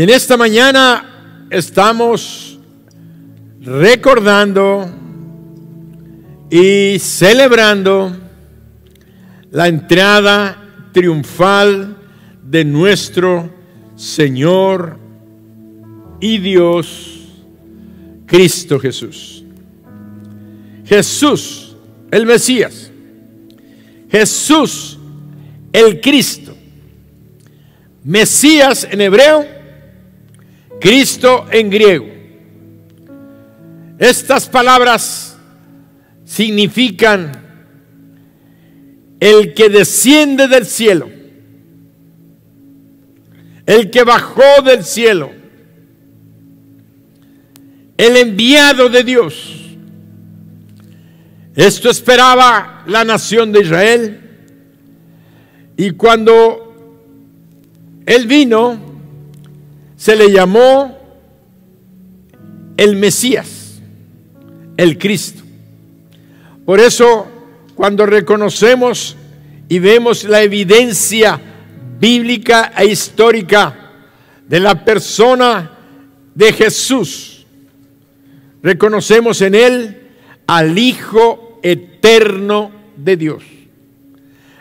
Y en esta mañana estamos recordando y celebrando la entrada triunfal de nuestro Señor y Dios Cristo Jesús. Jesús, el Mesías. Jesús, el Cristo. Mesías en hebreo, Cristo en griego. Estas palabras significan el que desciende del cielo, el que bajó del cielo, el enviado de Dios. Esto esperaba la nación de Israel, y cuando Él vino, se le llamó el Mesías, el Cristo. Por eso, cuando reconocemos y vemos la evidencia bíblica e histórica de la persona de Jesús, reconocemos en Él al Hijo eterno de Dios,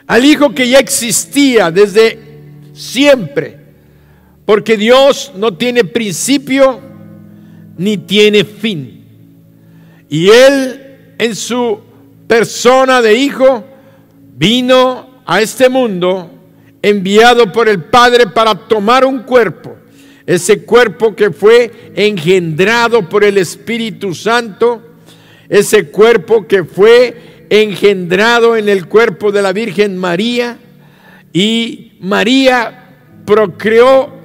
al Hijo que ya existía desde siempre, porque Dios no tiene principio ni tiene fin. Y Él, en su persona de Hijo, vino a este mundo enviado por el Padre para tomar un cuerpo, ese cuerpo que fue engendrado por el Espíritu Santo, ese cuerpo que fue engendrado en el cuerpo de la Virgen María, y María procreó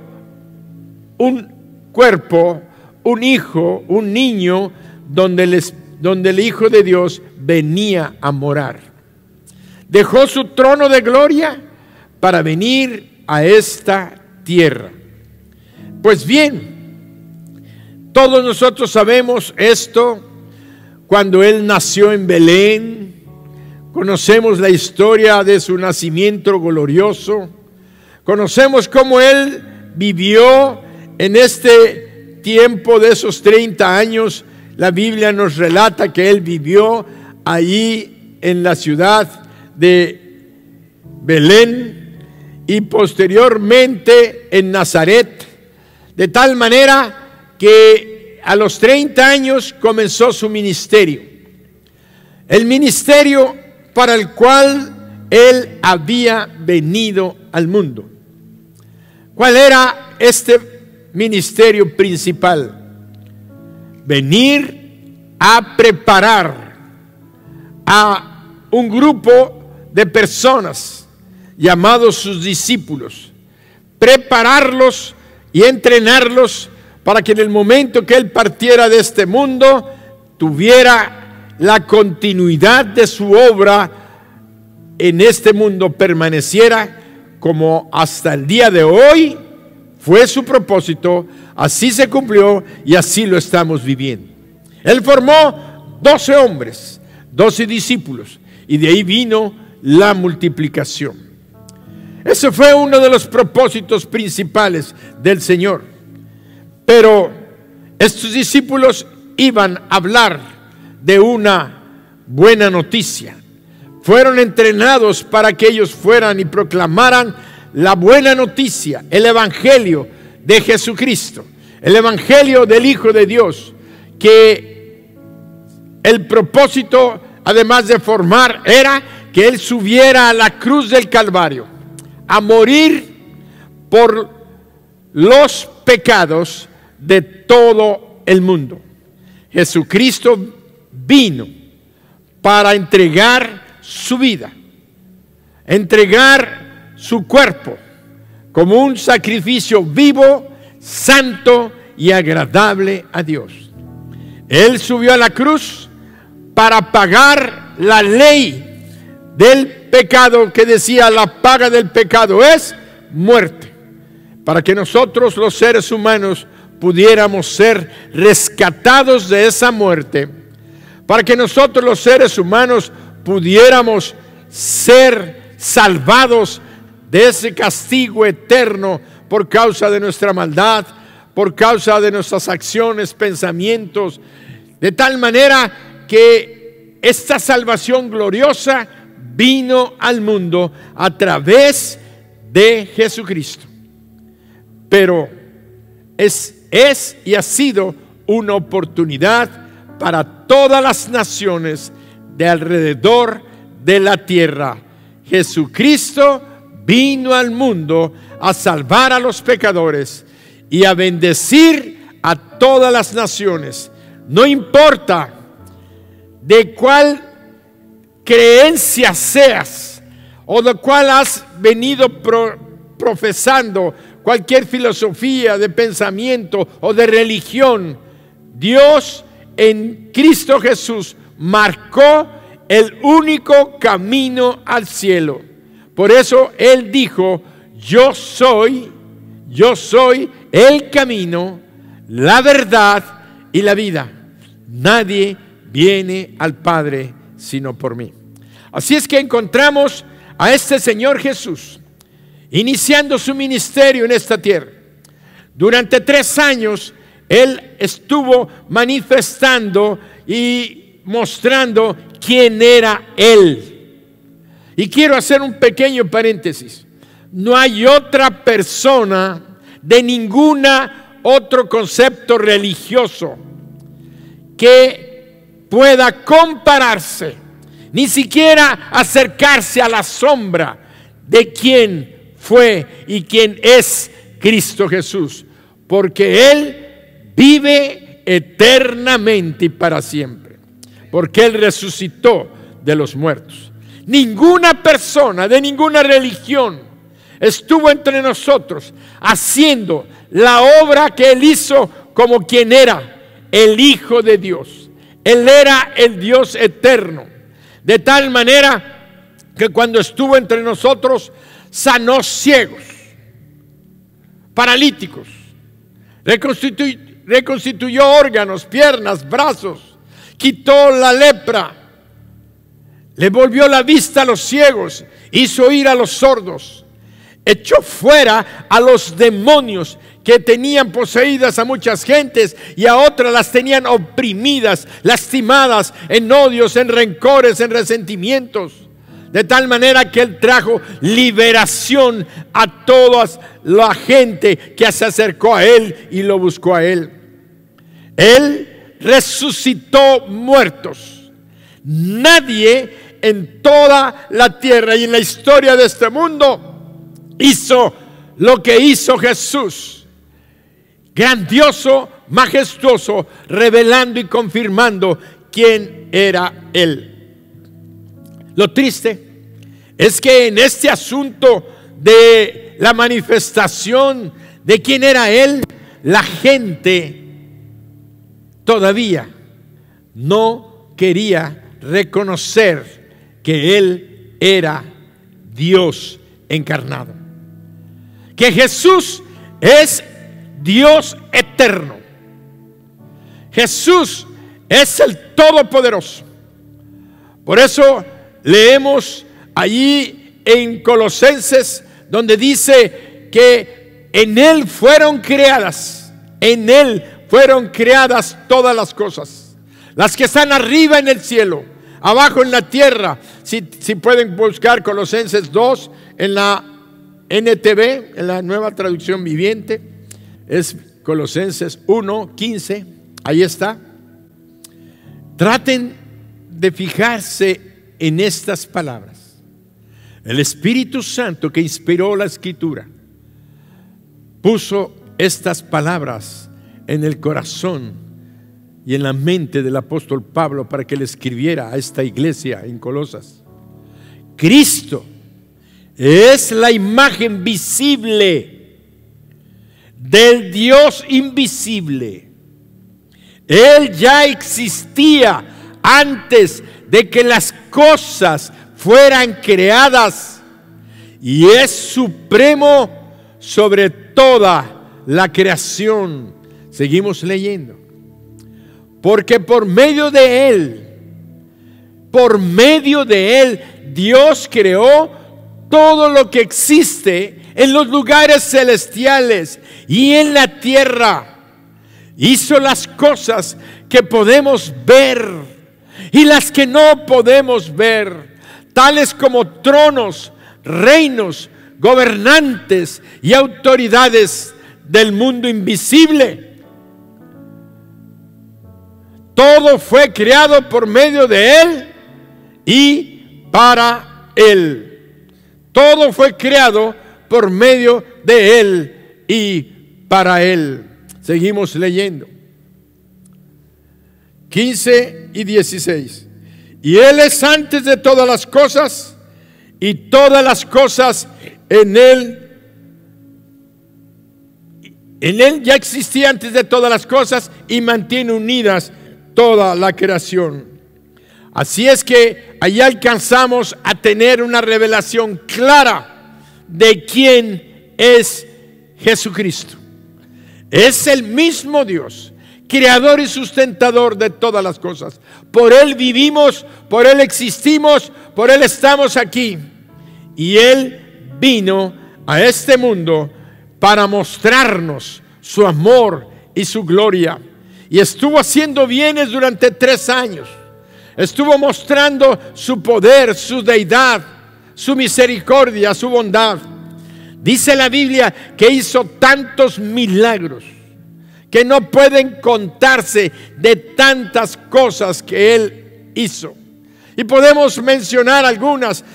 un cuerpo, un hijo, un niño, donde el Hijo de Dios venía a morar. Dejó su trono de gloria para venir a esta tierra. Pues bien, todos nosotros sabemos esto. Cuando Él nació en Belén, conocemos la historia de su nacimiento glorioso, conocemos cómo Él vivió en este tiempo de esos 30 años. La Biblia nos relata que Él vivió allí en la ciudad de Belén y posteriormente en Nazaret, de tal manera que a los 30 años comenzó su ministerio, el ministerio para el cual Él había venido al mundo. ¿Cuál era este ministerio principal? Venir a preparar a un grupo de personas llamados sus discípulos, prepararlos y entrenarlos para que en el momento que Él partiera de este mundo tuviera la continuidad de su obra en este mundo, permaneciera como hasta el día de hoy fue su propósito. Así se cumplió y así lo estamos viviendo. Él formó 12 hombres, 12 discípulos, y de ahí vino la multiplicación. Ese fue uno de los propósitos principales del Señor. Pero estos discípulos iban a hablar de una buena noticia. Fueron entrenados para que ellos fueran y proclamaran la buena noticia, el Evangelio de Jesucristo, el Evangelio del Hijo de Dios, que el propósito, además de formar, era que Él subiera a la cruz del Calvario a morir por los pecados de todo el mundo. Jesucristo vino para entregar su vida, entregar su cuerpo como un sacrificio vivo, santo y agradable a Dios. Él subió a la cruz para pagar la ley del pecado, que decía: la paga del pecado es muerte, para que nosotros los seres humanos pudiéramos ser rescatados de esa muerte, para que nosotros los seres humanos pudiéramos ser salvados de ese castigo eterno por causa de nuestra maldad, por causa de nuestras acciones, pensamientos, de tal manera que esta salvación gloriosa vino al mundo a través de Jesucristo. Pero es y ha sido una oportunidad para todas las naciones de alrededor de la tierra. Jesucristo vino al mundo a salvar a los pecadores y a bendecir a todas las naciones. No importa de cuál creencia seas o de cuál has venido profesando, cualquier filosofía de pensamiento o de religión, Dios en Cristo Jesús marcó el único camino al cielo. Por eso Él dijo: yo soy el camino, la verdad y la vida. Nadie viene al Padre sino por mí. Así es que encontramos a este Señor Jesús iniciando su ministerio en esta tierra. Durante 3 años Él estuvo manifestando y mostrando quién era Él. Y quiero hacer un pequeño paréntesis. No hay otra persona de ninguna otro concepto religioso que pueda compararse, ni siquiera acercarse a la sombra de quién fue y quién es Cristo Jesús, porque Él vive eternamente y para siempre, porque Él resucitó de los muertos. Ninguna persona de ninguna religión estuvo entre nosotros haciendo la obra que Él hizo como quien era el Hijo de Dios. Él era el Dios eterno, de tal manera que cuando estuvo entre nosotros sanó ciegos, paralíticos, reconstituyó órganos, piernas, brazos, quitó la lepra, le volvió la vista a los ciegos, hizo oír a los sordos, echó fuera a los demonios que tenían poseídas a muchas gentes y a otras las tenían oprimidas, lastimadas en odios, en rencores, en resentimientos. De tal manera que Él trajo liberación a toda la gente que se acercó a Él y lo buscó a Él. Él resucitó muertos. Nadie en toda la tierra y en la historia de este mundo hizo lo que hizo Jesús. Grandioso, majestuoso, revelando y confirmando quién era Él. Lo triste es que en este asunto de la manifestación de quién era Él, la gente todavía no quería reconocer que Él era Dios encarnado, que Jesús es Dios eterno. Jesús es el Todopoderoso. Por eso leemos allí en Colosenses donde dice que en Él fueron creadas todas las cosas, las que están arriba en el cielo, abajo en la tierra. Si pueden buscar Colosenses 2 en la NTV, en la Nueva Traducción Viviente, es Colosenses 1:15, ahí está. Traten de fijarse en estas palabras. El Espíritu Santo que inspiró la Escritura puso estas palabras en el corazón y en la mente del apóstol Pablo para que le escribiera a esta iglesia en Colosas. Cristo es la imagen visible del Dios invisible. Él ya existía antes de que las cosas fueran creadas y es supremo sobre toda la creación. Seguimos leyendo. Porque por medio de Él, Dios creó todo lo que existe en los lugares celestiales y en la tierra, Hizo las cosas que podemos ver y las que no podemos ver, tales como tronos, reinos, gobernantes y autoridades del mundo invisible. Todo fue creado por medio de Él y para Él. Todo fue creado por medio de Él y para Él. Seguimos leyendo. 15 y 16. Y Él es antes de todas las cosas, y todas las cosas en Él ya existía antes de todas las cosas y mantiene unidas toda la creación. Así es que allí alcanzamos a tener una revelación clara de quién es Jesucristo. Es el mismo Dios, creador y sustentador de todas las cosas. Por Él vivimos, por Él existimos, por Él estamos aquí. Y Él vino a este mundo para mostrarnos su amor y su gloria. Y estuvo haciendo bienes durante 3 años. Estuvo mostrando su poder, su deidad, su misericordia, su bondad. Dice la Biblia que hizo tantos milagros que no pueden contarse de tantas cosas que Él hizo. Y podemos mencionar algunas.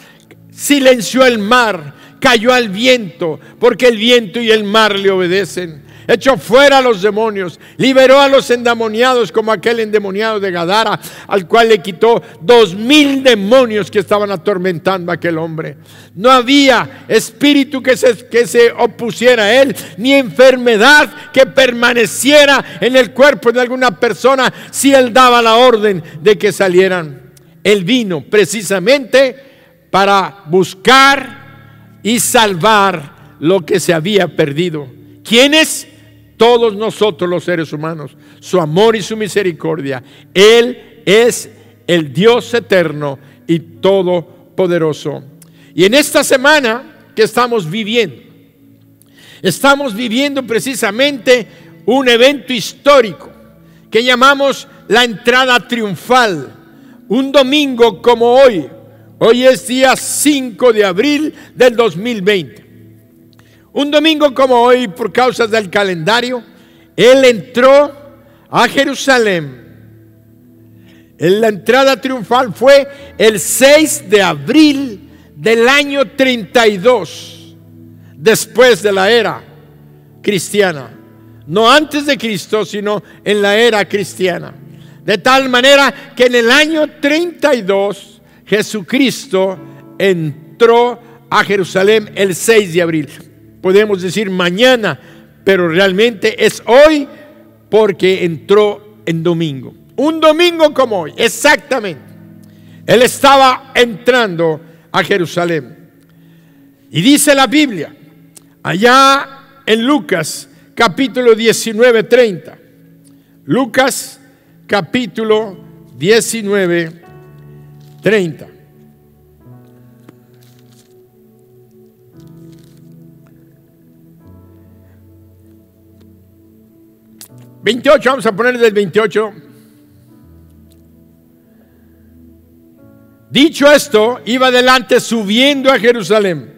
Silenció el mar, cayó al viento, porque el viento y el mar le obedecen. Echó fuera a los demonios, liberó a los endemoniados, como aquel endemoniado de Gadara, al cual le quitó 2,000 demonios que estaban atormentando a aquel hombre. No había espíritu que se opusiera a él, ni enfermedad que permaneciera en el cuerpo de alguna persona si él daba la orden de que salieran. Él vino precisamente para buscar y salvar lo que se había perdido. ¿Quiénes? Todos nosotros los seres humanos. Su amor y su misericordia. Él es el Dios eterno y todopoderoso. Y en esta semana que estamos viviendo precisamente un evento histórico que llamamos la entrada triunfal. Un domingo como hoy. Hoy es día 5 de abril del 2020. Un domingo como hoy, por causa del calendario, Él entró a Jerusalén. La entrada triunfal fue el 6 de abril del año 32, después de la era cristiana. No antes de Cristo, sino en la era cristiana. De tal manera que en el año 32, Jesucristo entró a Jerusalén el 6 de abril. Podemos decir mañana, pero realmente es hoy porque entró en domingo. Un domingo como hoy, exactamente. Él estaba entrando a Jerusalén. Y dice la Biblia, allá en Lucas capítulo 19, 30. Lucas capítulo 19, 30. Vamos a poner del 28. Dicho esto, iba adelante subiendo a Jerusalén.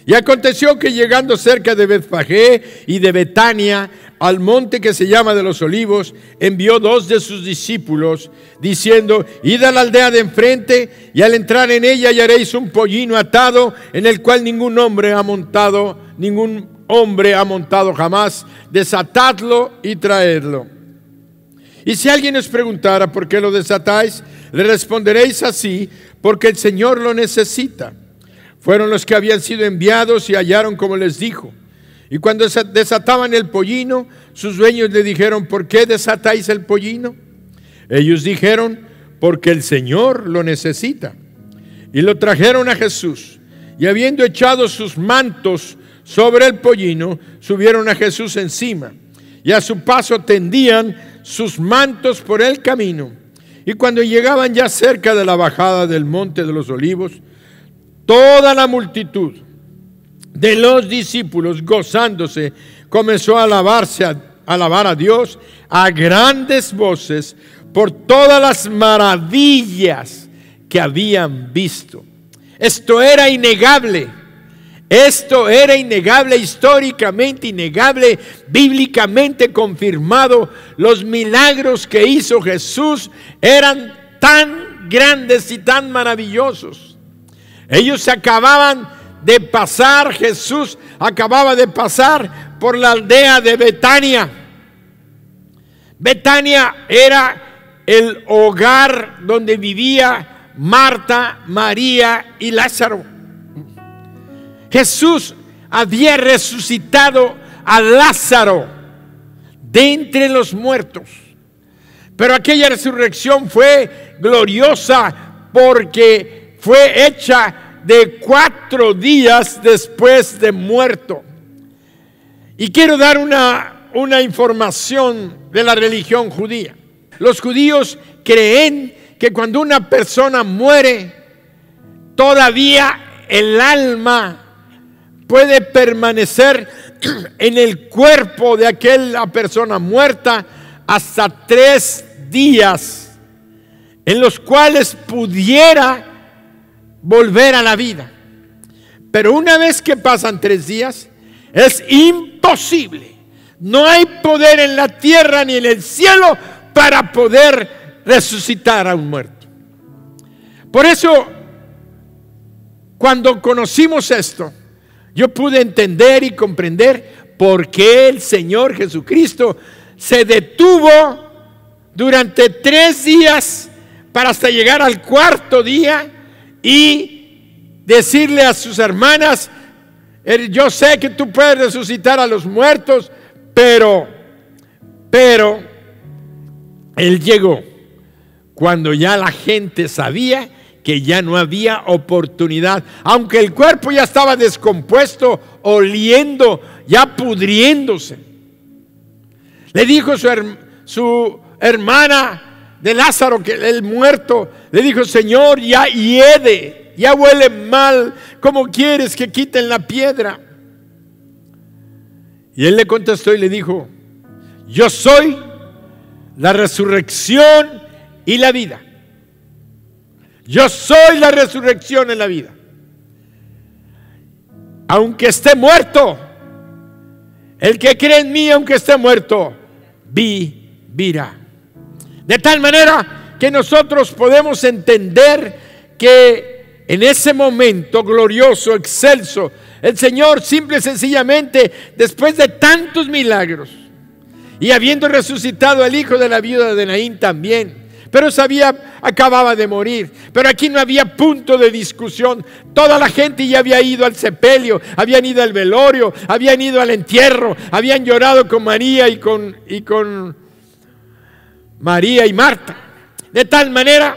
Y aconteció que llegando cerca de Betfagé y de Betania, al monte que se llama de los Olivos, envió 2 de sus discípulos, diciendo: id a la aldea de enfrente, y al entrar en ella hallaréis un pollino atado, en el cual ningún hombre ha montado jamás. Desatadlo y traedlo. Y si alguien os preguntara por qué lo desatáis, le responderéis así: porque el Señor lo necesita. Fueron los que habían sido enviados y hallaron como les dijo. Y cuando desataban el pollino, sus dueños le dijeron: ¿por qué desatáis el pollino? Ellos dijeron: porque el Señor lo necesita. Y lo trajeron a Jesús, y habiendo echado sus mantos sobre el pollino, subieron a Jesús encima, y a su paso tendían sus mantos por el camino. Y cuando llegaban ya cerca de la bajada del monte de los Olivos, toda la multitud de los discípulos, gozándose, comenzó a alabarse alabar a Dios a grandes voces por todas las maravillas que habían visto. Esto era innegable. Esto era innegable, históricamente innegable, bíblicamente confirmado. Los milagros que hizo Jesús eran tan grandes y tan maravillosos. Ellos acababan de pasar, Jesús acababa de pasar por la aldea de Betania. Betania era el hogar donde vivía Marta, María y Lázaro. Jesús había resucitado a Lázaro de entre los muertos. Pero aquella resurrección fue gloriosa porque fue hecha de 4 días después de muerto. Y quiero dar una información de la religión judía. Los judíos creen que cuando una persona muere, todavía el alma puede permanecer en el cuerpo de aquella persona muerta hasta 3 días, en los cuales pudiera volver a la vida. Pero una vez que pasan 3 días, es imposible. No hay poder en la tierra ni en el cielo para poder resucitar a un muerto. Por eso, cuando conocimos esto, yo pude entender y comprender por qué el Señor Jesucristo se detuvo durante 3 días para hasta llegar al 4.º día y decirle a sus hermanas: yo sé que tú puedes resucitar a los muertos, pero Él llegó cuando ya la gente sabía que ya no había oportunidad, aunque el cuerpo ya estaba descompuesto, oliendo, ya pudriéndose. Le dijo su hermana de Lázaro, que el muerto, le dijo: Señor, ya hiede, ya huele mal, ¿cómo quieres que quiten la piedra? Y él le contestó y le dijo: yo soy la resurrección y la vida. Yo soy la resurrección y la vida. Aunque esté muerto, el que cree en mí, aunque esté muerto, vivirá. De tal manera que nosotros podemos entender que en ese momento glorioso, excelso, el Señor simple y sencillamente, después de tantos milagros, y habiendo resucitado al hijo de la viuda de Naín también, pero acababa de morir. Pero aquí no había punto de discusión. Toda la gente ya había ido al sepelio, habían ido al velorio, habían ido al entierro, habían llorado con María y con María y Marta. De tal manera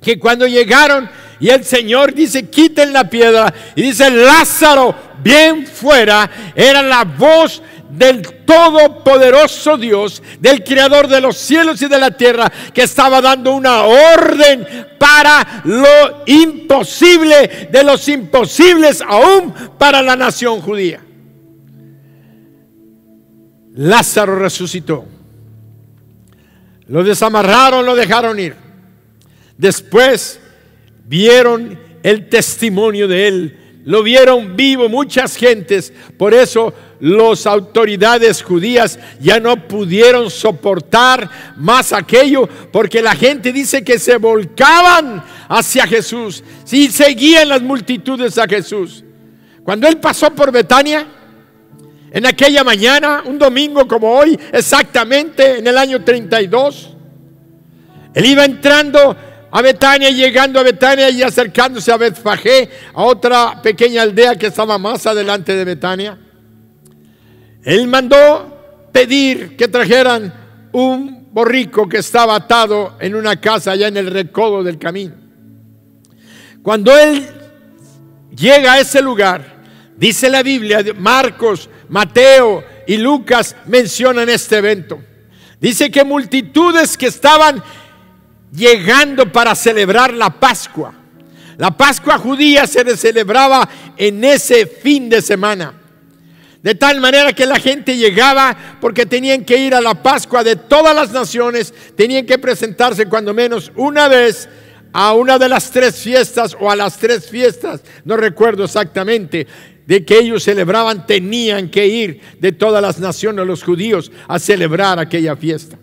que cuando llegaron y el Señor dice: quiten la piedra, y dice: Lázaro, bien fuera, era la voz del todopoderoso Dios, del creador de los cielos y de la tierra, que estaba dando una orden para lo imposible de los imposibles, aún para la nación judía. Lázaro resucitó. Lo desamarraron, lo dejaron ir. Después vieron el testimonio de él, lo vieron vivo muchas gentes. Por eso las autoridades judías ya no pudieron soportar más aquello, porque la gente dice que se volcaban hacia Jesús y seguían las multitudes a Jesús. Cuando él pasó por Betania, en aquella mañana, un domingo como hoy, exactamente en el año 32, él iba entrando a Betania, llegando a Betania y acercándose a Betfagé, a otra pequeña aldea que estaba más adelante de Betania. Él mandó pedir que trajeran un borrico que estaba atado en una casa allá en el recodo del camino. Cuando él llega a ese lugar, dice la Biblia, Marcos, Mateo y Lucas mencionan este evento. Dice que multitudes que estaban llegando para celebrar la Pascua. La Pascua judía se celebraba en ese fin de semana. De tal manera que la gente llegaba porque tenían que ir a la Pascua de todas las naciones, tenían que presentarse cuando menos una vez a una de las 3 fiestas o a las 3 fiestas, no recuerdo exactamente, de que ellos celebraban. Tenían que ir de todas las naciones los judíos a celebrar aquella fiesta.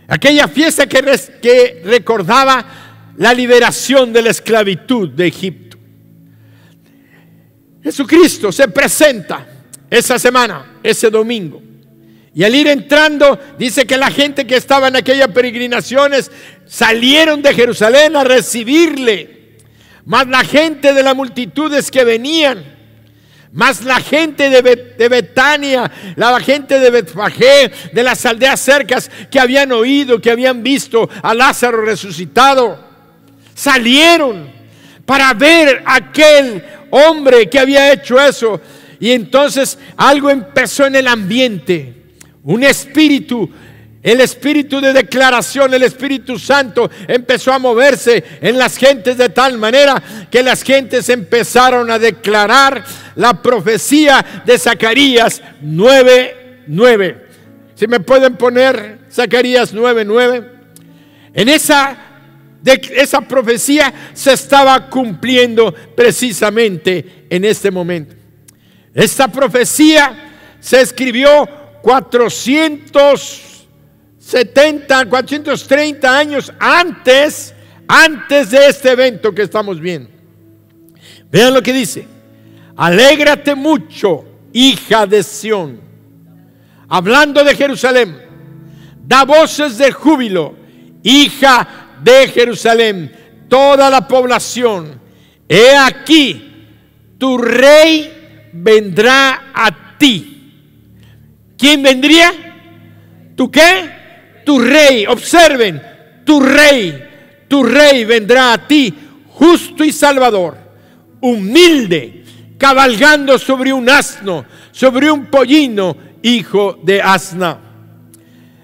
Aquella fiesta que recordaba la liberación de la esclavitud de Egipto. Jesucristo se presenta esa semana, ese domingo. Y al ir entrando, dice que la gente que estaba en aquellas peregrinaciones salieron de Jerusalén a recibirle. Más la gente de las multitudes que venían, más la gente de Betania, la gente de Betfagé, de las aldeas cercas que habían oído, que habían visto a Lázaro resucitado, salieron para ver a aquel hombre que había hecho eso. Y entonces algo empezó en el ambiente. Un espíritu, el espíritu de declaración, el Espíritu Santo empezó a moverse en las gentes de tal manera que las gentes empezaron a declarar la profecía de Zacarías 9:9. Si me pueden poner Zacarías 9:9. En esa profecía se estaba cumpliendo precisamente en este momento. Esta profecía se escribió 430 años antes de este evento que estamos viendo. Vean lo que dice: alégrate mucho, hija de Sión. Hablando de Jerusalén, da voces de júbilo, hija de Jerusalén, toda la población. He aquí, tu rey vendrá a ti. ¿Quién vendría? ¿Tú qué? Tu rey. Observen, tu rey vendrá a ti, justo y salvador, humilde, cabalgando sobre un asno, sobre un pollino, hijo de asna.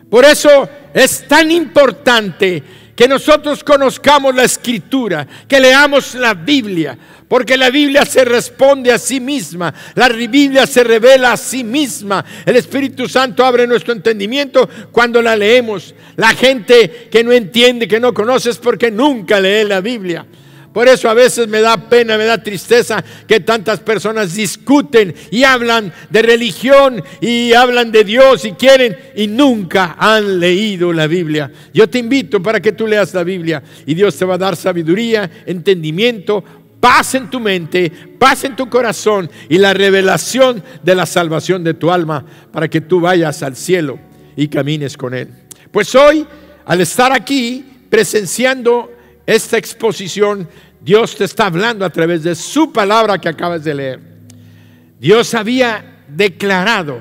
Por eso es tan importante que nosotros conozcamos la Escritura, que leamos la Biblia, porque la Biblia se responde a sí misma, la Biblia se revela a sí misma. El Espíritu Santo abre nuestro entendimiento cuando la leemos. La gente que no entiende, que no conoce, es porque nunca lee la Biblia. Por eso a veces me da pena, me da tristeza que tantas personas discuten y hablan de religión y hablan de Dios y quieren y nunca han leído la Biblia. Yo te invito para que tú leas la Biblia y Dios te va a dar sabiduría, entendimiento, paz en tu mente, paz en tu corazón y la revelación de la salvación de tu alma para que tú vayas al cielo y camines con Él. Pues hoy, al estar aquí presenciando esta exposición, Dios te está hablando a través de su palabra que acabas de leer. Dios había declarado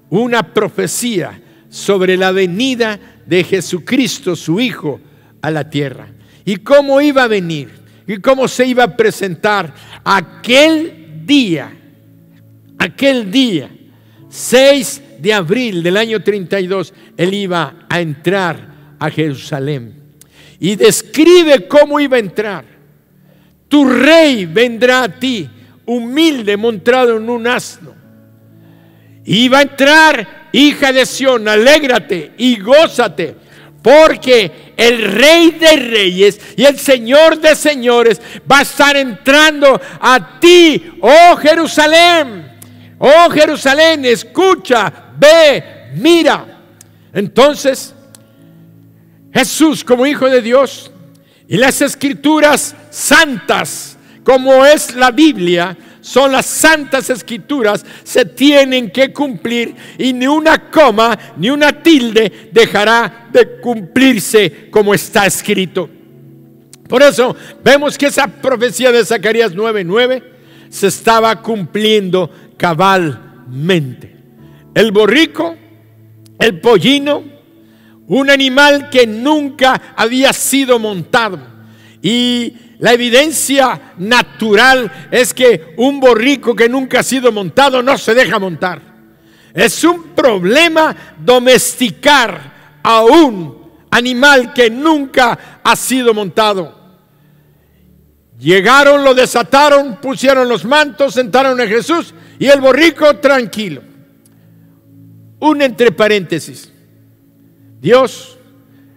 una profecía sobre la venida de Jesucristo, su Hijo, a la tierra. Y cómo iba a venir, y cómo se iba a presentar aquel día, 6 de abril del año 32, Él iba a entrar a Jerusalén. Y describe cómo iba a entrar. Tu rey vendrá a ti, humilde, montado en un asno. Y va a entrar, hija de Sión, alégrate y gózate, porque el Rey de Reyes y el Señor de Señores va a estar entrando a ti, oh Jerusalén. Oh Jerusalén, escucha, ve, mira. Entonces, Jesús, como Hijo de Dios, y las Escrituras santas, como es la Biblia, son las santas Escrituras, se tienen que cumplir y ni una coma ni una tilde dejará de cumplirse como está escrito. Por eso vemos que esa profecía de Zacarías 9:9 se estaba cumpliendo cabalmente. El borrico, el pollino, un animal que nunca había sido montado. Y la evidencia natural es que un borrico que nunca ha sido montado no se deja montar. Es un problema domesticar a un animal que nunca ha sido montado. Llegaron, lo desataron, pusieron los mantos, sentaron a Jesús y el borrico tranquilo. Un entre paréntesis. Dios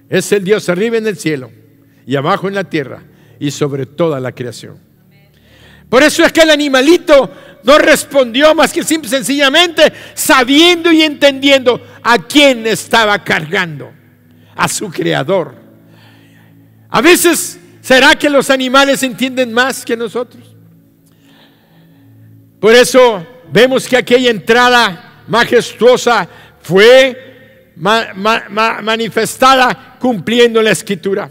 es el Dios arriba en el cielo y abajo en la tierra y sobre toda la creación. Por eso es que el animalito no respondió más que simple, sencillamente sabiendo y entendiendo a quién estaba cargando, a su creador. A veces, ¿será que los animales entienden más que nosotros? Por eso vemos que aquella entrada majestuosa fue manifestada cumpliendo la Escritura.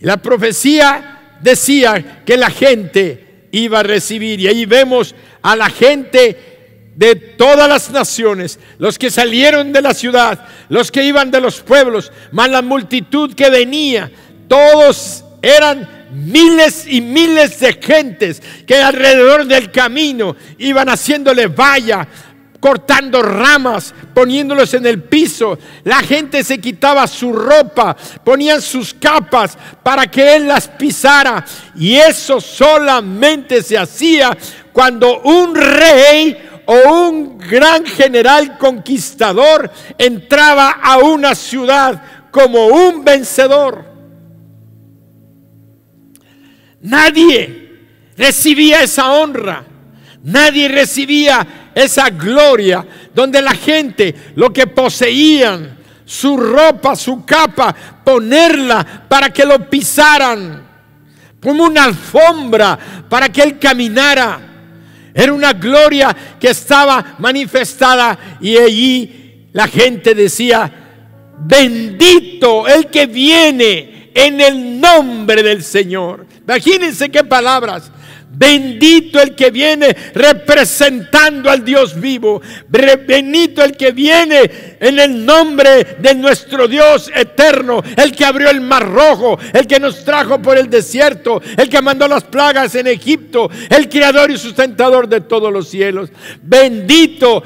La profecía decía que la gente iba a recibir, y ahí vemos a la gente de todas las naciones, los que salieron de la ciudad, los que iban de los pueblos, más la multitud que venía. Todos eran miles y miles de gentes que alrededor del camino iban haciéndole valla, cortando ramas, poniéndolos en el piso. La gente se quitaba su ropa, ponían sus capas para que él las pisara. Y eso solamente se hacía cuando un rey o un gran general conquistador entraba a una ciudad como un vencedor. Nadie recibía esa honra, nadie recibía esa gloria, donde la gente, lo que poseían, su ropa, su capa, ponerla para que lo pisaran, como una alfombra para que él caminara. Era una gloria que estaba manifestada, y allí la gente decía: bendito el que viene en el nombre del Señor. Imagínense qué palabras. Bendito el que viene representando al Dios vivo. Bendito el que viene en el nombre de nuestro Dios eterno, el que abrió el mar rojo, el que nos trajo por el desierto, el que mandó las plagas en Egipto, el creador y sustentador de todos los cielos. Bendito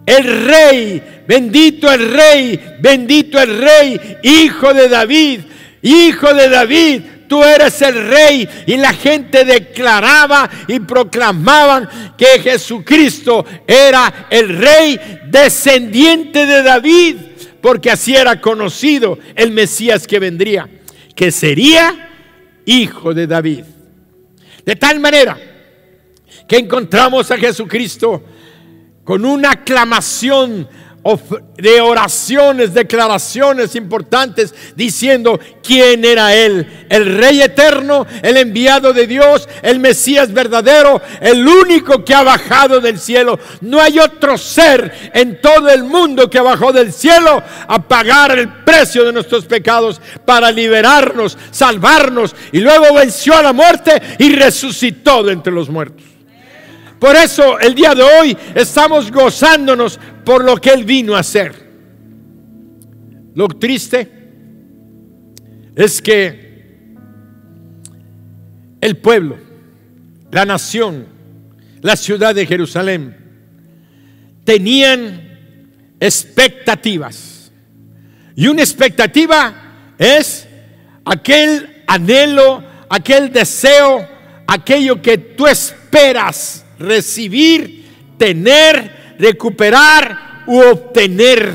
el Rey, bendito el Rey, bendito el Rey, hijo de David, hijo de David. Tú eres el Rey. Y la gente declaraba y proclamaban que Jesucristo era el Rey descendiente de David, porque así era conocido el Mesías que vendría, que sería hijo de David. De tal manera que encontramos a Jesucristo con una aclamación de oraciones, declaraciones importantes, diciendo quién era Él: el Rey eterno, el enviado de Dios, el Mesías verdadero, el único que ha bajado del cielo. No hay otro ser en todo el mundo que bajó del cielo a pagar el precio de nuestros pecados para liberarnos, salvarnos, y luego venció a la muerte y resucitó de entre los muertos. Por eso el día de hoy estamos gozándonos por lo que Él vino a hacer. Lo triste es que el pueblo, la nación, la ciudad de Jerusalén tenían expectativas. Y una expectativa es aquel anhelo, aquel deseo, aquello que tú esperas recibir, tener, recuperar u obtener.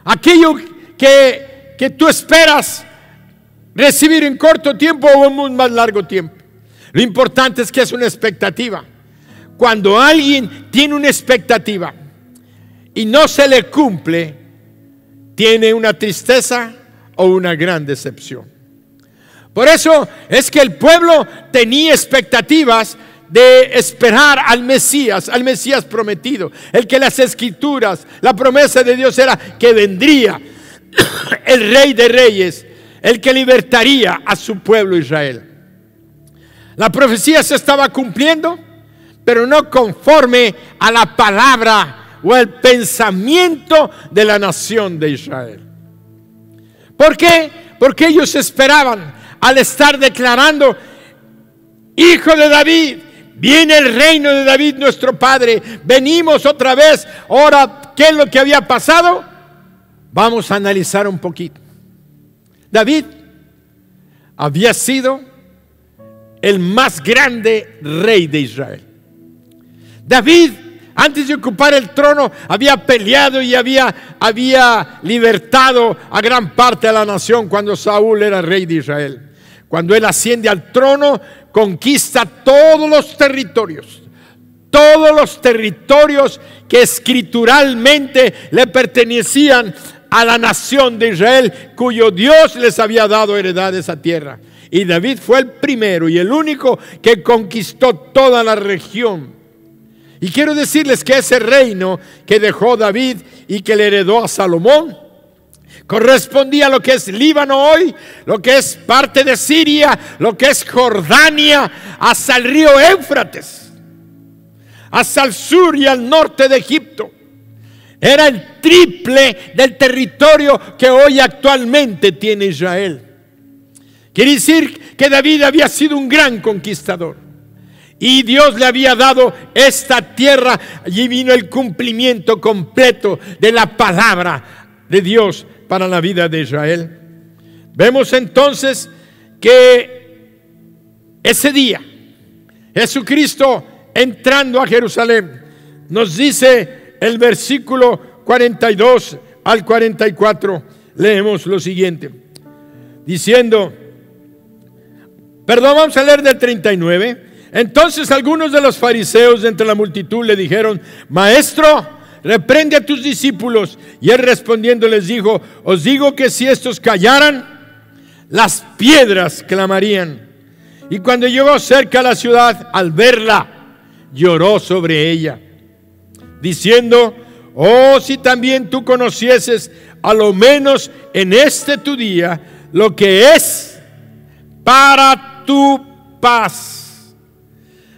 Aquello que tú esperas recibir en corto tiempo o en un más largo tiempo. Lo importante es que es una expectativa. Cuando alguien tiene una expectativa y no se le cumple, tiene una tristeza o una gran decepción. Por eso es que el pueblo tenía expectativas de esperar al Mesías prometido, el que las Escrituras, la promesa de Dios era que vendría el Rey de Reyes, el que libertaría a su pueblo Israel. La profecía se estaba cumpliendo, pero no conforme a la palabra o el pensamiento de la nación de Israel. ¿Por qué? Porque ellos esperaban, al estar declarando: hijo de David, viene el reino de David nuestro padre, venimos otra vez. Ahora, ¿qué es lo que había pasado? Vamos a analizar un poquito. David había sido el más grande rey de Israel. David, antes de ocupar el trono, había peleado y había libertado a gran parte de la nación cuando Saúl era rey de Israel. Cuando él asciende al trono, conquista todos los territorios que escrituralmente le pertenecían a la nación de Israel, cuyo Dios les había dado heredad de esa tierra. Y David fue el primero y el único que conquistó toda la región. Y quiero decirles que ese reino que dejó David y que le heredó a Salomón correspondía a lo que es Líbano hoy, lo que es parte de Siria, lo que es Jordania, hasta el río Éufrates, hasta el sur y al norte de Egipto. Era el triple del territorio que hoy actualmente tiene Israel. Quiere decir que David había sido un gran conquistador. Y Dios le había dado esta tierra. Allí vino el cumplimiento completo de la palabra de Dios para la vida de Israel. Vemos entonces que ese día Jesucristo entrando a Jerusalén, nos dice el versículo 42 al 44, leemos lo siguiente, vamos a leer del 39. Entonces algunos de los fariseos de entre la multitud le dijeron: Maestro, reprende a tus discípulos. Y él respondiendo les dijo: os digo que si estos callaran, las piedras clamarían. Y cuando llegó cerca a la ciudad, al verla, lloró sobre ella, diciendo: oh, si también tú conocieses, a lo menos en este tu día, lo que es para tu paz.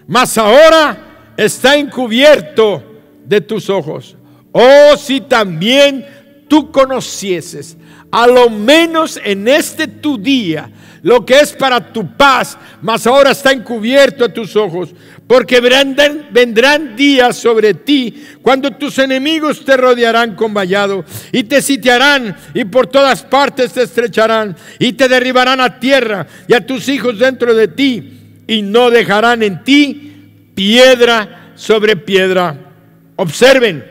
Mas ahora está encubierto de tus ojos. Oh, si también tú conocieses, a lo menos en este tu día, lo que es para tu paz, mas ahora está encubierto a tus ojos. Porque vendrán días sobre ti cuando tus enemigos te rodearán con vallado y te sitiarán y por todas partes te estrecharán y te derribarán a tierra y a tus hijos dentro de ti, y no dejarán en ti piedra sobre piedra. Observen,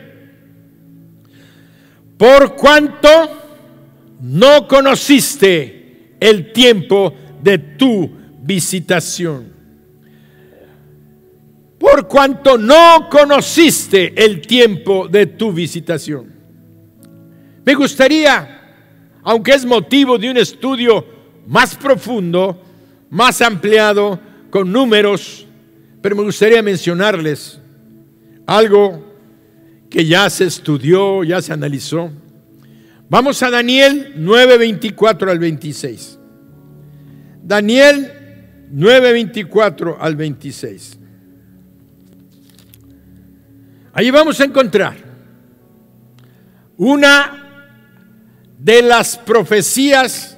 por cuanto no conociste el tiempo de tu visitación. Por cuanto no conociste el tiempo de tu visitación. Me gustaría, aunque es motivo de un estudio más profundo, más ampliado, con números, pero me gustaría mencionarles algo que ya se estudió, ya se analizó. Vamos a Daniel 9, 24 al 26. Daniel 9, 24 al 26. Allí vamos a encontrar una de las profecías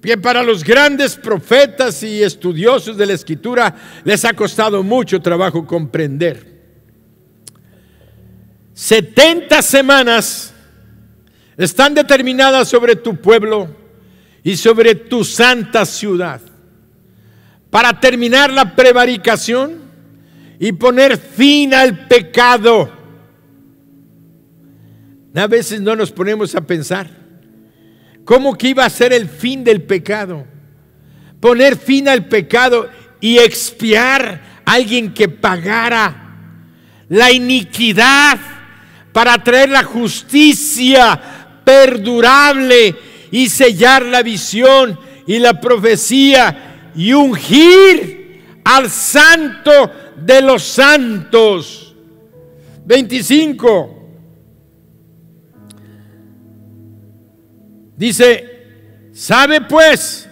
que para los grandes profetas y estudiosos de la Escritura les ha costado mucho trabajo comprender. 70 semanas están determinadas sobre tu pueblo y sobre tu santa ciudad para terminar la prevaricación y poner fin al pecado. A veces no nos ponemos a pensar cómo que iba a ser el fin del pecado. Poner fin al pecado y expiar a alguien que pagara la iniquidad para traer la justicia perdurable y sellar la visión y la profecía y ungir al santo de los santos. 25. Dice: sabe pues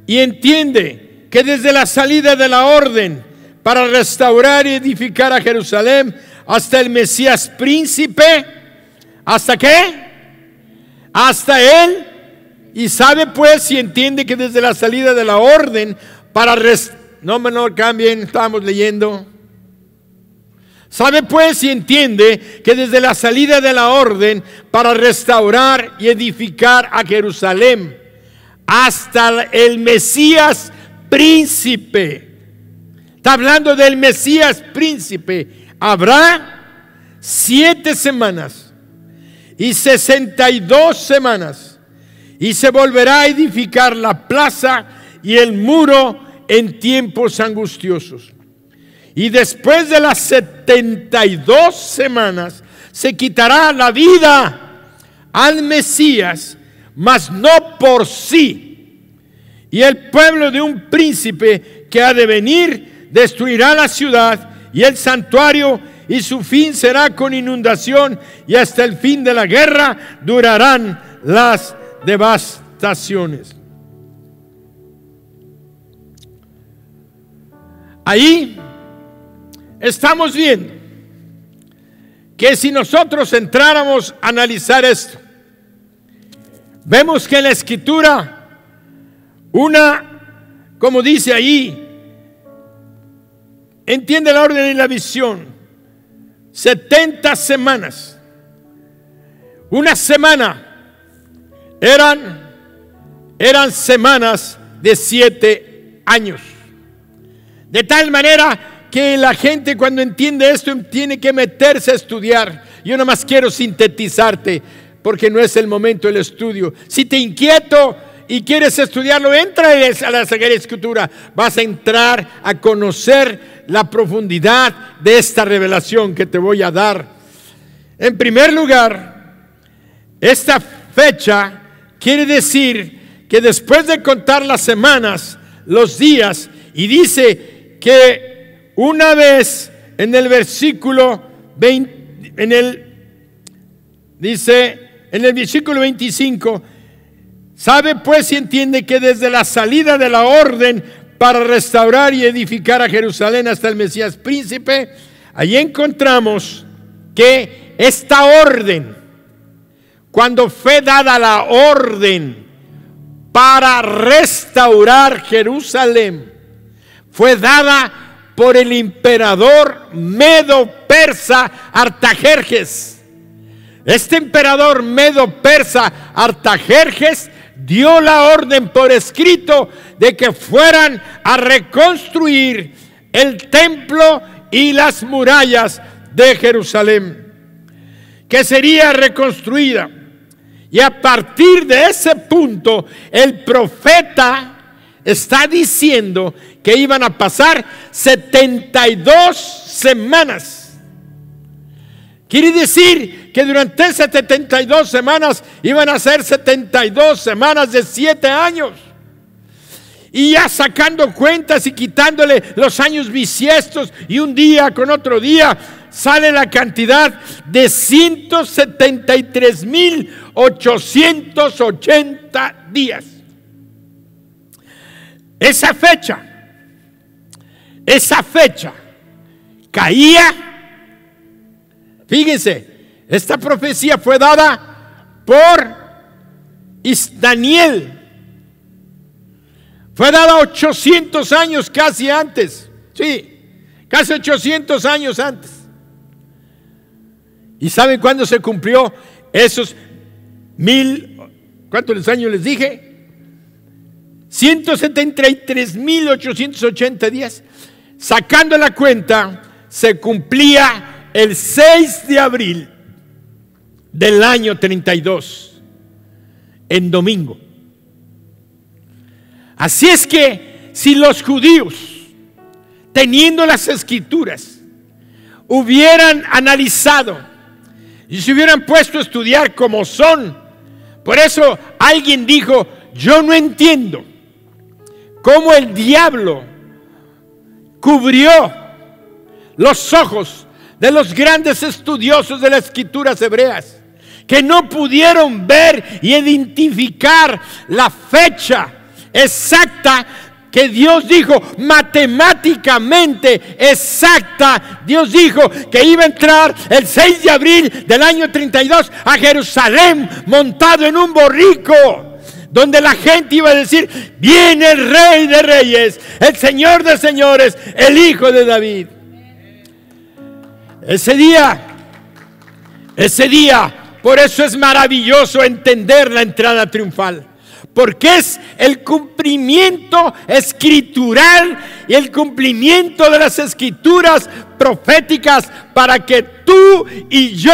y entiende que desde la salida de la orden para restaurar y edificar a Jerusalén hasta el Mesías príncipe, ¿hasta qué? Hasta él. Y sabe pues y entiende que desde la salida de la orden para no cambien, estamos leyendo. Sabe pues y entiende que desde la salida de la orden para restaurar y edificar a Jerusalén hasta el Mesías príncipe. Está hablando del Mesías príncipe. Habrá 7 semanas y 62 semanas, y se volverá a edificar la plaza y el muro en tiempos angustiosos. Y después de las 72 semanas se quitará la vida al Mesías, mas no por sí. Y el pueblo de un príncipe que ha de venir destruirá la ciudad y el santuario, y su fin será con inundación, y hasta el fin de la guerra durarán las devastaciones. Ahí estamos viendo que si nosotros entráramos a analizar esto, vemos que en la Escritura, como dice ahí, entiende la orden y la visión, 70 semanas. Una semana eran semanas de 7 años. De tal manera que la gente, cuando entiende esto, tiene que meterse a estudiar. Yo nada más quiero sintetizarte, porque no es el momento del estudio. Si te inquieto y quieres estudiarlo, entra a la Sagrada Escritura. Vas a entrar a conocer la profundidad de esta revelación que te voy a dar. En primer lugar, esta fecha quiere decir que después de contar las semanas, los días, y dice que una vez en el versículo 20, dice en el versículo 25, sabe pues y entiende que desde la salida de la orden para restaurar y edificar a Jerusalén hasta el Mesías príncipe, allí encontramos que esta orden, cuando fue dada la orden para restaurar Jerusalén, fue dada por el emperador medo-persa Artajerjes. Este emperador medo-persa Artajerjes dio la orden por escrito de que fueran a reconstruir el templo y las murallas de Jerusalén, que sería reconstruida. Y a partir de ese punto, el profeta está diciendo que iban a pasar 72 semanas. Quiere decir que durante esas 72 semanas iban a ser 72 semanas de 7 años. Y ya sacando cuentas y quitándole los años bisiestos y un día con otro día, sale la cantidad de 173,880 días. Esa fecha caía. Fíjense, esta profecía fue dada por Daniel. Fue dada 800 años casi antes. Sí, casi 800 años antes. ¿Y saben cuándo se cumplió esos cuántos años les dije? 173,880 días. Sacando la cuenta, se cumplía el 6 de abril del año 32, en domingo. Así es que si los judíos, teniendo las escrituras, hubieran analizado y se hubieran puesto a estudiar como son, por eso alguien dijo: yo no entiendo cómo el diablo cubrió los ojos de los grandes estudiosos de las escrituras hebreas, que no pudieron ver y identificar la fecha exacta que Dios dijo, matemáticamente exacta. Dios dijo que iba a entrar el 6 de abril del año 32 a Jerusalén montado en un borrico, donde la gente iba a decir: viene el Rey de Reyes, el Señor de Señores, el Hijo de David. Ese día, por eso es maravilloso entender la entrada triunfal, porque es el cumplimiento escritural y el cumplimiento de las escrituras proféticas para que tú y yo,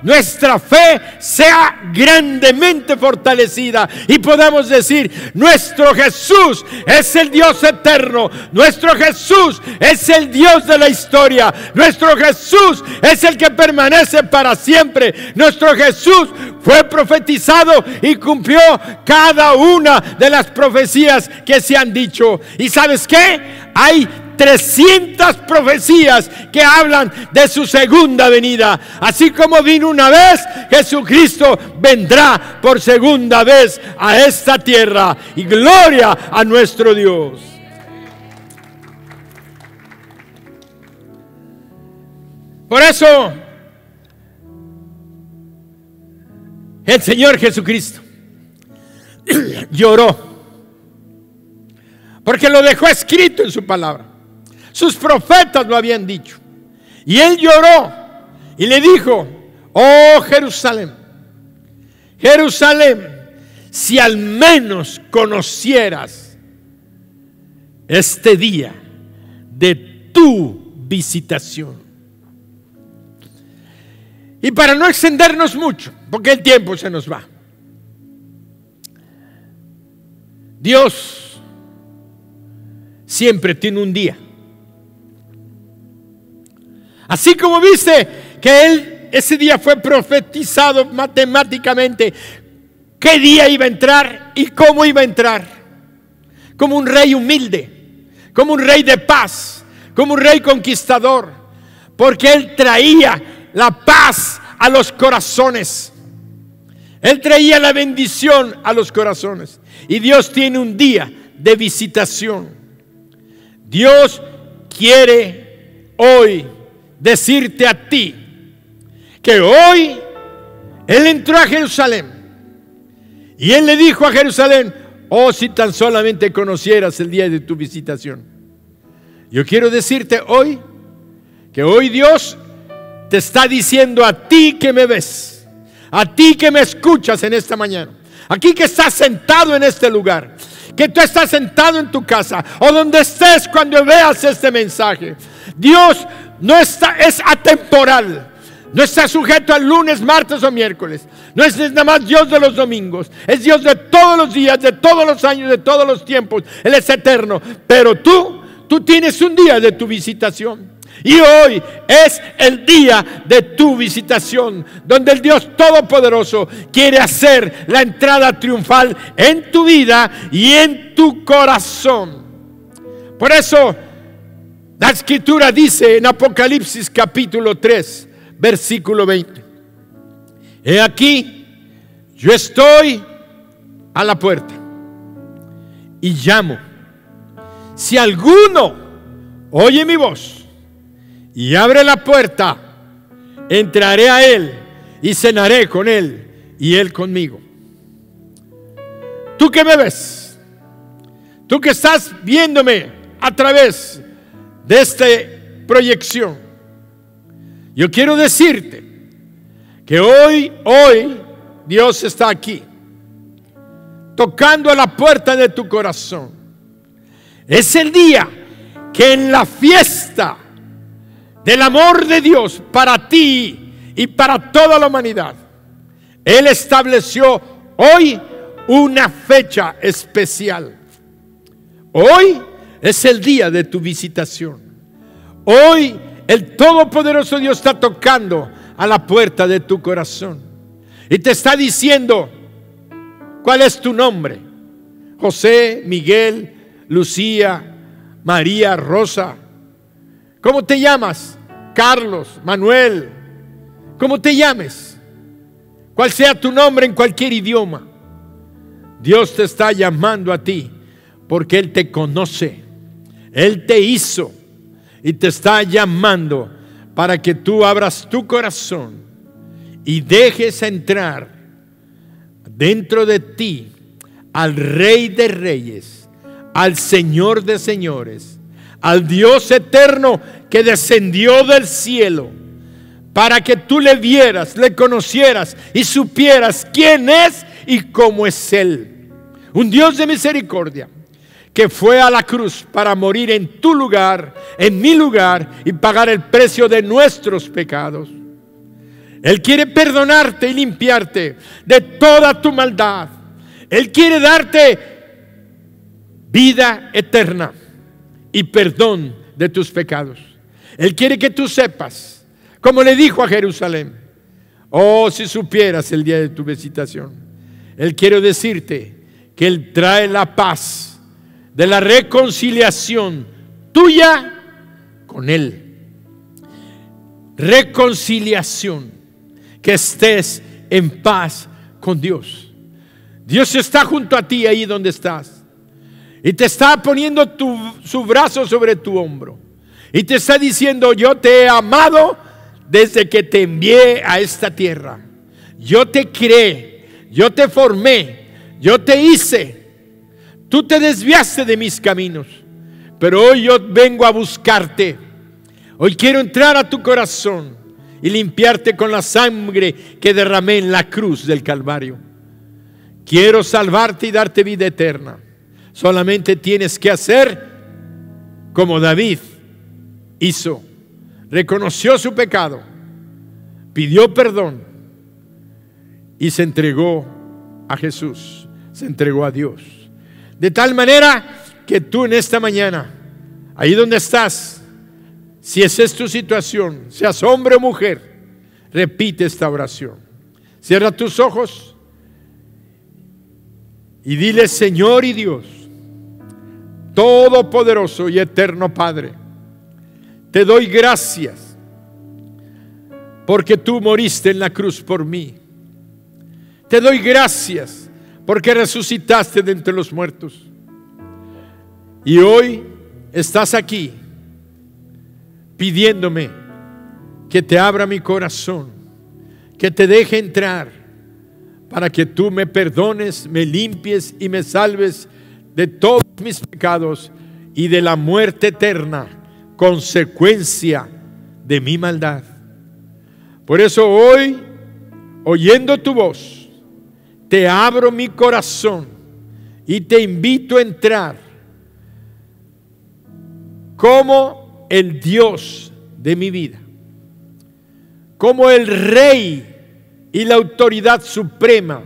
nuestra fe sea grandemente fortalecida y podamos decir: nuestro Jesús es el Dios eterno, nuestro Jesús es el Dios de la historia, nuestro Jesús es el que permanece para siempre, nuestro Jesús fue profetizado y cumplió cada una de las profecías que se han dicho. ¿Y sabes qué? Hay 300 profecías que hablan de su segunda venida. Así como vino una vez, Jesucristo vendrá por segunda vez a esta tierra. Y gloria a nuestro Dios. Por eso, el Señor Jesucristo lloró, porque lo dejó escrito en su palabra. Sus profetas lo habían dicho. Y Él lloró y le dijo: oh Jerusalén, Jerusalén, si al menos conocieras este día de tu visitación. Y para no extendernos mucho, porque el tiempo se nos va, Dios siempre tiene un día. Así como viste que ese día fue profetizado matemáticamente, qué día iba a entrar y cómo iba a entrar. Como un rey humilde, como un rey de paz, como un rey conquistador, porque Él traía la paz a los corazones. Él traía la bendición a los corazones. Y Dios tiene un día de visitación. Dios quiere hoy decirte a ti que hoy Él entró a Jerusalén y Él le dijo a Jerusalén: oh, si tan solamente conocieras el día de tu visitación. Yo quiero decirte hoy que hoy Dios te está diciendo a ti que me ves, a ti que me escuchas en esta mañana, aquí que estás sentado en este lugar, que tú estás sentado en tu casa o donde estés cuando veas este mensaje. Dios no está, es atemporal. No está sujeto al lunes, martes o miércoles. No es nada más Dios de los domingos. Es Dios de todos los días, de todos los años, de todos los tiempos. Él es eterno. Pero tú tienes un día de tu visitación. Y hoy es el día de tu visitación, donde el Dios Todopoderoso quiere hacer la entrada triunfal en tu vida y en tu corazón. Por eso la Escritura dice en Apocalipsis capítulo 3, versículo 20: he aquí, yo estoy a la puerta y llamo. Si alguno oye mi voz y abre la puerta, entraré a él y cenaré con él y él conmigo. Tú que me ves, tú que estás viéndome a través de esta proyección, yo quiero decirte que hoy Dios está aquí, tocando a la puerta de tu corazón. Es el día que en la fiesta del amor de Dios para ti y para toda la humanidad, Él estableció hoy una fecha especial. Hoy es el día de tu visitación. Hoy el Todopoderoso Dios está tocando a la puerta de tu corazón y te está diciendo: ¿cuál es tu nombre? José, Miguel, Lucía, María, Rosa. ¿Cómo te llamas? Carlos, Manuel. ¿Cómo te llames? Cual sea tu nombre en cualquier idioma, Dios te está llamando a ti porque Él te conoce. Él te hizo y te está llamando para que tú abras tu corazón y dejes entrar dentro de ti al Rey de Reyes, al Señor de Señores, al Dios eterno que descendió del cielo para que tú le vieras, le conocieras y supieras quién es y cómo es Él. un Dios de misericordia, que fue a la cruz para morir en tu lugar, en mi lugar, y pagar el precio de nuestros pecados. Él quiere perdonarte y limpiarte de toda tu maldad. Él quiere darte vida eterna y perdón de tus pecados. Él quiere que tú sepas, como le dijo a Jerusalén: oh, si supieras el día de tu visitación. Él quiere decirte que Él trae la paz de la reconciliación tuya con Él. Reconciliación, que estés en paz con Dios. Dios está junto a ti ahí donde estás y te está poniendo su brazo sobre tu hombro y te está diciendo: yo te he amado desde que te envié a esta tierra. Yo te creé, yo te formé, yo te hice. Tú te desviaste de mis caminos, pero hoy yo vengo a buscarte. Hoy quiero entrar a tu corazón y limpiarte con la sangre que derramé en la cruz del Calvario. Quiero salvarte y darte vida eterna. Solamente tienes que hacer como David hizo. Reconoció su pecado, pidió perdón y se entregó a Jesús, se entregó a Dios. De tal manera que tú en esta mañana, ahí donde estás, si esa es tu situación, seas hombre o mujer, repite esta oración. Cierra tus ojos y dile: Señor y Dios, todopoderoso y eterno Padre, te doy gracias porque tú moriste en la cruz por mí. Te doy gracias porque resucitaste de entre los muertos. Y hoy estás aquí pidiéndome que te abra mi corazón, que te deje entrar para que tú me perdones, me limpies y me salves de todos mis pecados y de la muerte eterna, consecuencia de mi maldad. Por eso hoy, oyendo tu voz, te abro mi corazón y te invito a entrar como el Dios de mi vida, como el Rey y la autoridad suprema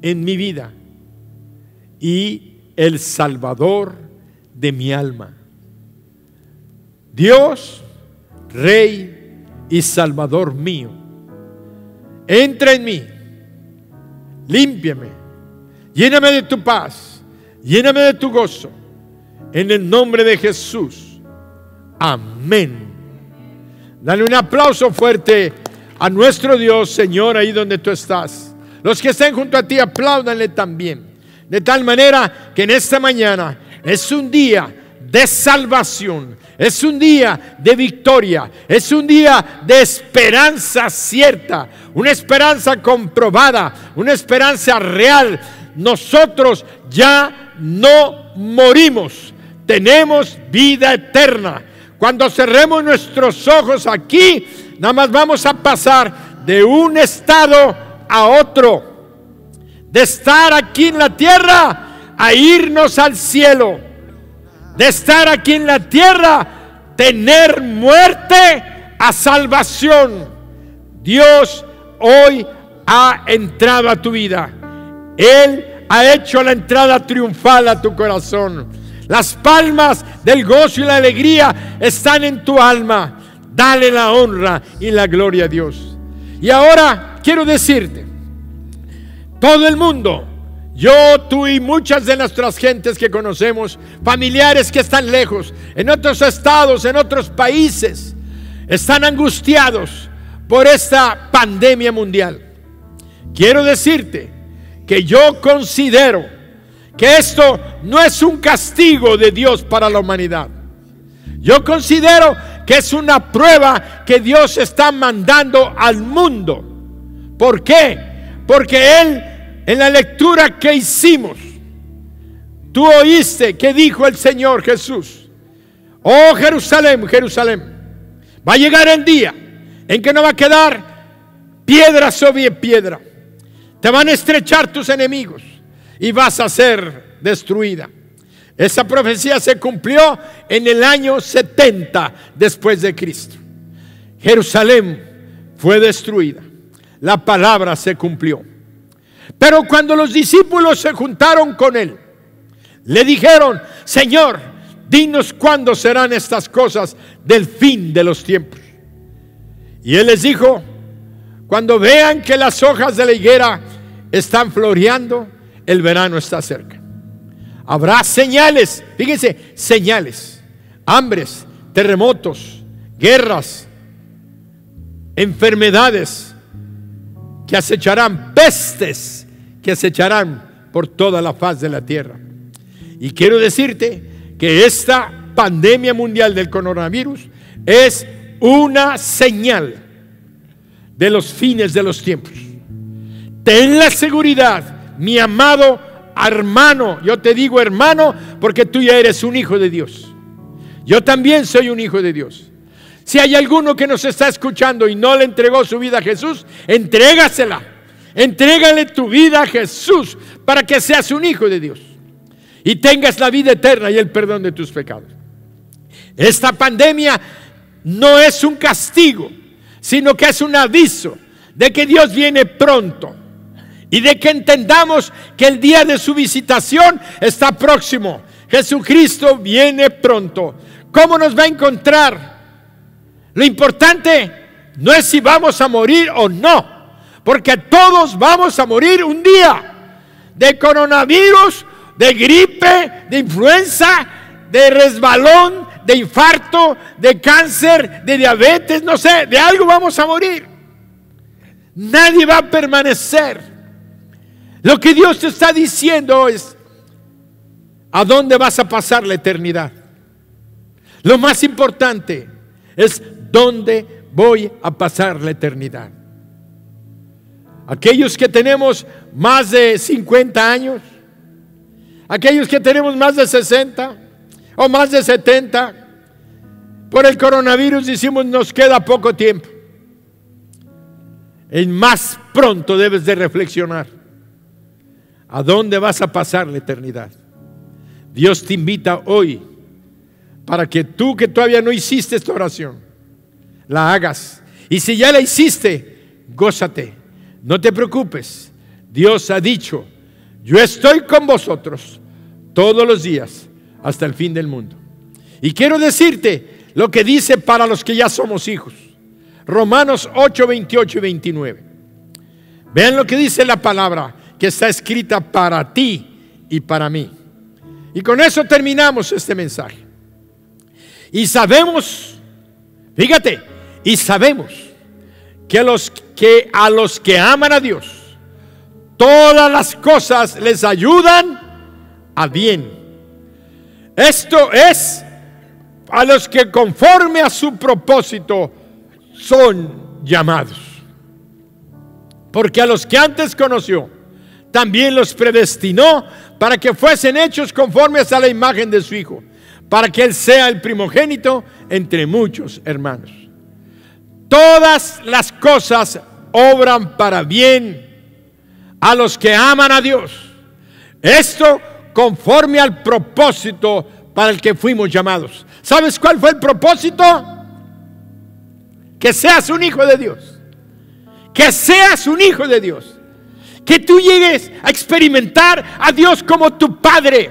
en mi vida y el Salvador de mi alma. Dios, Rey y Salvador mío, entra en mí, límpiame, lléname de tu paz, lléname de tu gozo, en el nombre de Jesús. Amén. Dale un aplauso fuerte a nuestro Dios, Señor, ahí donde tú estás. Los que estén junto a ti, apláudanle también. De tal manera que en esta mañana es un día de salvación, es un día de victoria, es un día de esperanza cierta, una esperanza comprobada, una esperanza real. Nosotros ya no morimos, tenemos vida eterna. Cuando cerremos nuestros ojos aquí, nada más vamos a pasar de un estado a otro, de estar aquí en la tierra a irnos al cielo, de estar aquí en la tierra, tener muerte a salvación. Dios hoy ha entrado a tu vida. Él ha hecho la entrada triunfal a tu corazón. Las palmas del gozo y la alegría están en tu alma. Dale la honra y la gloria a Dios. Y ahora quiero decirte, todo el mundo, yo, tú y muchas de nuestras gentes que conocemos, familiares que están lejos, en otros estados, en otros países, están angustiados por esta pandemia mundial. Quiero decirte que yo considero que esto no es un castigo de Dios para la humanidad. Yo considero que es una prueba que Dios está mandando al mundo. ¿Por qué? Porque Él, en la lectura que hicimos, tú oíste que dijo el Señor Jesús: oh Jerusalén, Jerusalén, va a llegar el día en que no va a quedar piedra sobre piedra. Te van a estrechar tus enemigos y vas a ser destruida. Esa profecía se cumplió en el año 70 después de Cristo. Jerusalén fue destruida. La palabra se cumplió. Pero cuando los discípulos se juntaron con él, le dijeron: Señor, dinos cuándo serán estas cosas del fin de los tiempos. Y él les dijo: cuando vean que las hojas de la higuera están floreando, el verano está cerca. Habrá señales, fíjense, señales, hambres, terremotos, guerras, enfermedades que acecharán, pestes que acecharán por toda la faz de la tierra. Y quiero decirte que esta pandemia mundial del coronavirus es una señal de los fines de los tiempos. Ten la seguridad, mi amado hermano, yo te digo hermano porque tú ya eres un hijo de Dios. Yo también soy un hijo de Dios. Si hay alguno que nos está escuchando y no le entregó su vida a Jesús, entrégasela. Entrégale tu vida a Jesús para que seas un hijo de Dios y tengas la vida eterna y el perdón de tus pecados. Esta pandemia no es un castigo, sino que es un aviso de que Dios viene pronto y de que entendamos que el día de su visitación está próximo. Jesucristo viene pronto. ¿Cómo nos va a encontrar? Lo importante no es si vamos a morir o no, porque todos vamos a morir un día, de coronavirus, de gripe, de influenza, de resbalón, de infarto, de cáncer, de diabetes, no sé, de algo vamos a morir. Nadie va a permanecer. Lo que Dios te está diciendo es: ¿a dónde vas a pasar la eternidad? Lo más importante es: ¿dónde voy a pasar la eternidad? Aquellos que tenemos más de 50 años, aquellos que tenemos más de 60 o más de 70, por el coronavirus decimos: nos queda poco tiempo. Y más pronto debes de reflexionar: ¿a dónde vas a pasar la eternidad? Dios te invita hoy para que tú, que todavía no hiciste esta oración, la hagas. Y si ya la hiciste, gózate, no te preocupes. Dios ha dicho: yo estoy con vosotros todos los días hasta el fin del mundo. Y quiero decirte lo que dice para los que ya somos hijos. Romanos 8, 28 y 29. Vean lo que dice la palabra que está escrita para ti y para mí. Y con eso terminamos este mensaje. Y sabemos, fíjate, y sabemos que a los que aman a Dios, todas las cosas les ayudan a bien. Esto es a los que conforme a su propósito son llamados. Porque a los que antes conoció, también los predestinó para que fuesen hechos conformes a la imagen de su Hijo, para que Él sea el primogénito entre muchos hermanos. Todas las cosas obran para bien a los que aman a Dios. Esto conforme al propósito para el que fuimos llamados. ¿Sabes cuál fue el propósito? Que seas un hijo de Dios. Que seas un hijo de Dios. Que tú llegues a experimentar a Dios como tu Padre.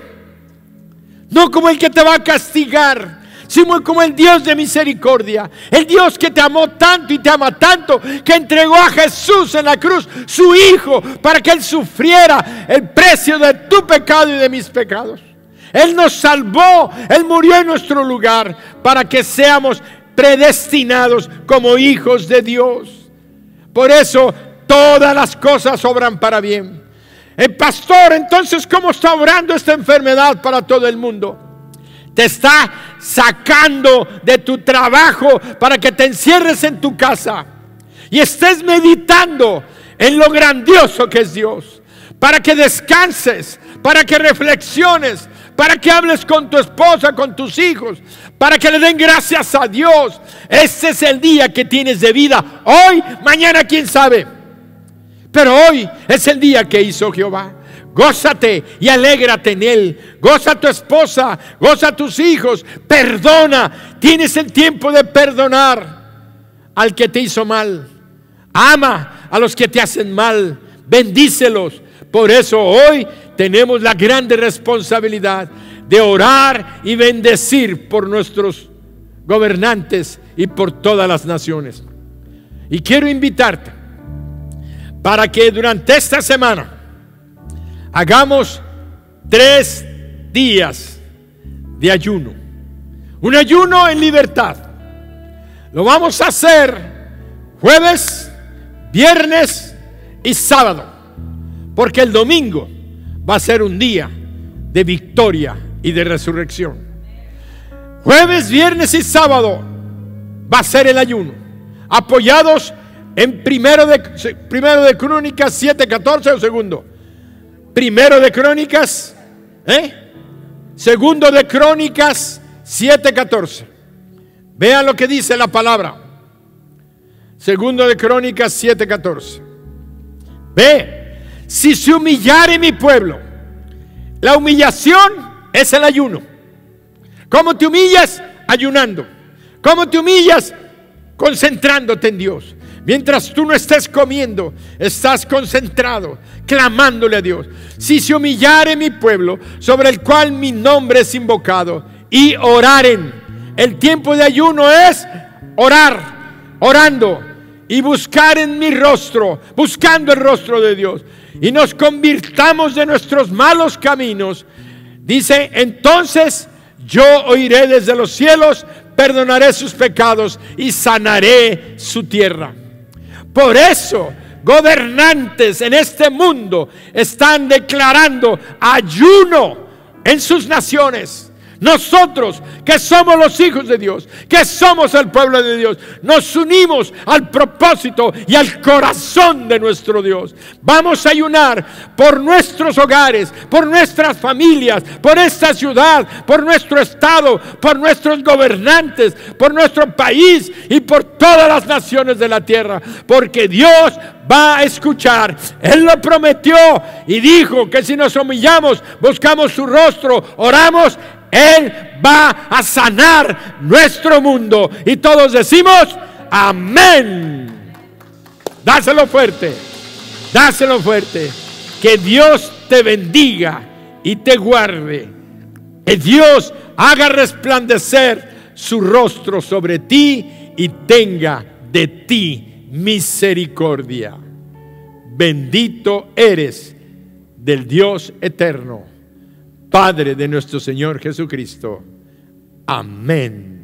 No como el que te va a castigar, sino como el Dios de misericordia. El Dios que te amó tanto y te ama tanto, que entregó a Jesús en la cruz, su Hijo, para que Él sufriera el precio de tu pecado y de mis pecados. Él nos salvó, Él murió en nuestro lugar, para que seamos predestinados como hijos de Dios. Por eso todas las cosas obran para bien. El pastor, entonces, ¿cómo está obrando esta enfermedad para todo el mundo? Te está sacando de tu trabajo para que te encierres en tu casa y estés meditando en lo grandioso que es Dios, para que descanses, para que reflexiones, para que hables con tu esposa, con tus hijos, para que le den gracias a Dios. Este es el día que tienes de vida. Hoy, mañana, quién sabe. Pero hoy es el día que hizo Jehová. Gózate y alégrate en Él. Goza a tu esposa, goza a tus hijos. Perdona. Tienes el tiempo de perdonar al que te hizo mal. Ama a los que te hacen mal. Bendícelos. Por eso hoy tenemos la grande responsabilidad de orar y bendecir por nuestros gobernantes y por todas las naciones. Y quiero invitarte para que durante esta semana hagamos 3 días de ayuno. Un ayuno en libertad. Lo vamos a hacer jueves, viernes y sábado, porque el domingo va a ser un día de victoria y de resurrección. Jueves, viernes y sábado va a ser el ayuno, apoyados en primero de Crónicas 7:14 o segundo. Primero de Crónicas, segundo de Crónicas 7:14. Vean lo que dice la palabra. Segundo de Crónicas 7:14. Ve, si se humillare mi pueblo. La humillación es el ayuno. ¿Cómo te humillas? Ayunando. ¿Cómo te humillas? Concentrándote en Dios. Mientras tú no estés comiendo, estás concentrado, clamándole a Dios. Si se humillare mi pueblo, sobre el cual mi nombre es invocado, y oraren. El tiempo de ayuno es orar, orando y buscar en mi rostro, buscando el rostro de Dios, y nos convirtamos de nuestros malos caminos. Dice, entonces yo oiré desde los cielos, perdonaré sus pecados y sanaré su tierra. Por eso gobernantes en este mundo están declarando ayuno en sus naciones. Nosotros que somos los hijos de Dios, que somos el pueblo de Dios, nos unimos al propósito y al corazón de nuestro Dios. Vamos a ayunar por nuestros hogares, por nuestras familias, por esta ciudad, por nuestro estado, por nuestros gobernantes, por nuestro país y por todas las naciones de la tierra, porque Dios va a escuchar. Él lo prometió y dijo que si nos humillamos, buscamos su rostro, oramos, Él va a sanar nuestro mundo. Y todos decimos amén. Dáselo fuerte, dáselo fuerte. Que Dios te bendiga y te guarde. Que Dios haga resplandecer su rostro sobre ti y tenga de ti misericordia. Bendito eres del Dios eterno, Padre de nuestro Señor Jesucristo. Amén.